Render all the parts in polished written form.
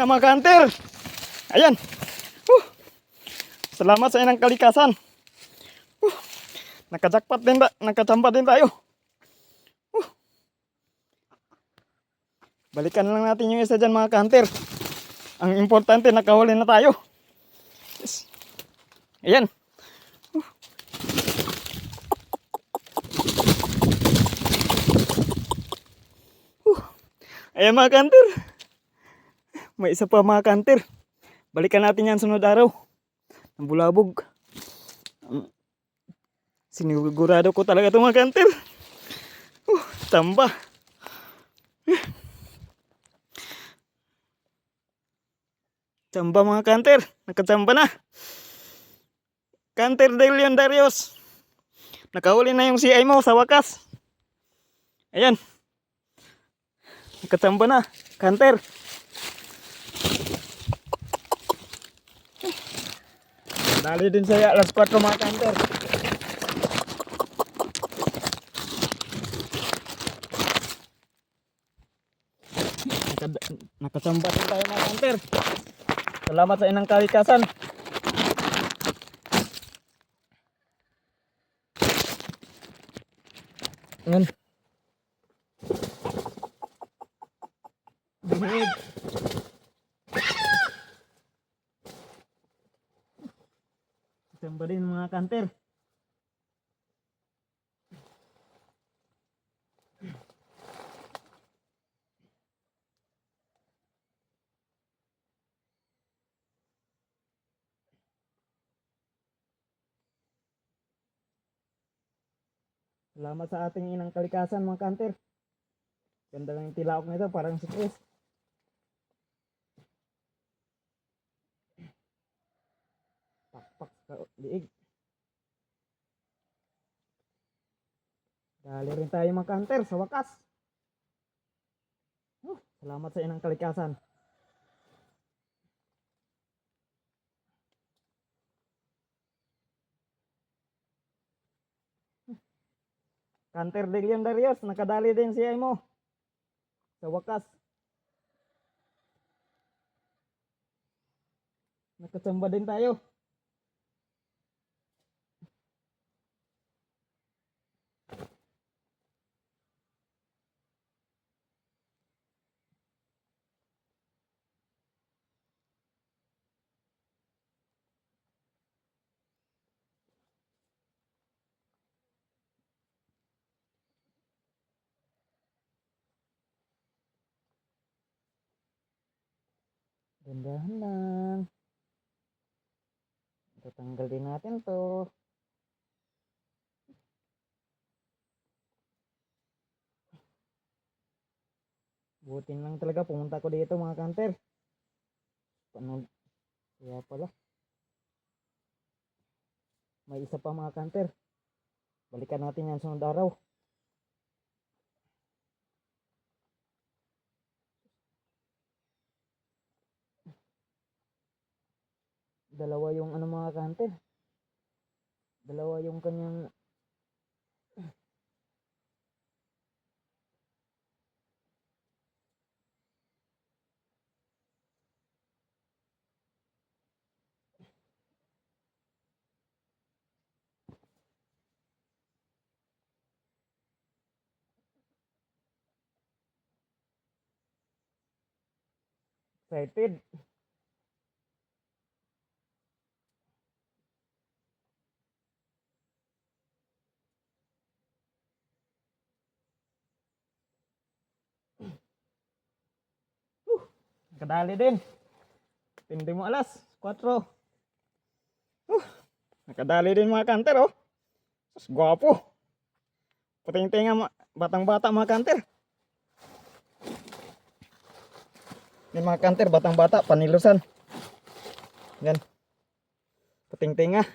na mga kanter. Ayan. Salamat sa inang kalikasan. Nakajakpat din ba? Nakachamba din tayo. Balikan lang natin yung isa dyan mga kanter. Ang importante nakahuli na tayo. Yes. Ayan. Ayan mga kanter. May isa pa mga kanter. Balikan natin yan sunod araw. Ang bulabog. Sinigurado ko talaga ito mga kanter. Tamba. Tamba mga kanter. Nakatamba na. Kanter de Leon Darius. Nakahuli na yung CI mo sa wakas. Ayan. Nakatamba na. Kanter. Dali din saya alas 4 mga kanter. Nakasamba din tayo mga kanter. Salamat sa inang kalikasan. Ayan. Bihig. Samba din mga kanter. Salamat sa ating inang kalikasan mga kanter. Ganda lang yung tilaok nito, parang stress. Pakpak sa liig. Dali rin tayo mga kanter sa wakas. Salamat sa inang kalikasan. Kanter de Leon Darius, nakadali din si mo. Sa wakas. Nakasamba din tayo. Gandahan lang. Tatanggal din natin to. Butin lang talaga pumunta ko dito mga kanter. Paano? Kaya pala. May isa pa mga kanter. Balikan natin yan sunod araw. Dalawa yung ano mga kanter. Dalawa yung kanyang excited. Nakadali din. Tindi mo alas 4. Nakadali din mga kanter oh. Mas gwapo. Puting tinga batang bata mga kanter. Yan mga kanter, batang bata, panilusan. Yan. Puting tinga.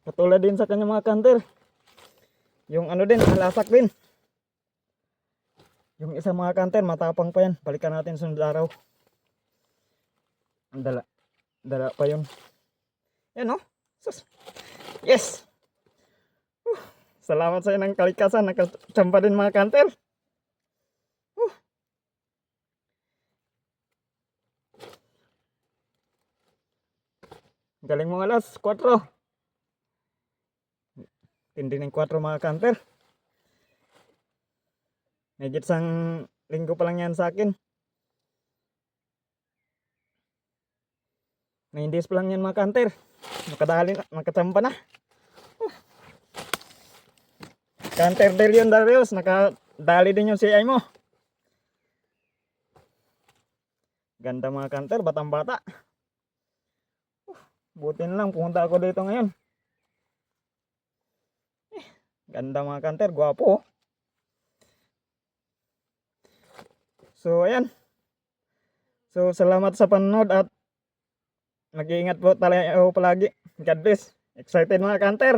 Katulad din sa kanya mga kanter. Yung ano din, alasak din. Yung isa mga kanter, matapang pa yan. Balikan natin sunod araw. Ang dala pa yun. Yan oh. Sus. Yes. Salamat sa inang kalikasan. Nakachamba din mga kanter. Galing mo alas 4. Tindi ng 4 mga kanter. Medyo sang linggo pa lang yan sa akin. 9 days pa lang yan mga kanter. Nakadali na, nakatsampa na. Kanter Delion Darius, nakadali din yung CI mo. Ganda mga kanter, batang bata. Buti na lang pumunta ako dito ngayon. Ganda mga kanter, gwapo. So ayan. So salamat sa panonood at mag-iingat po tayo palagi. God bless. Excited mga kanter.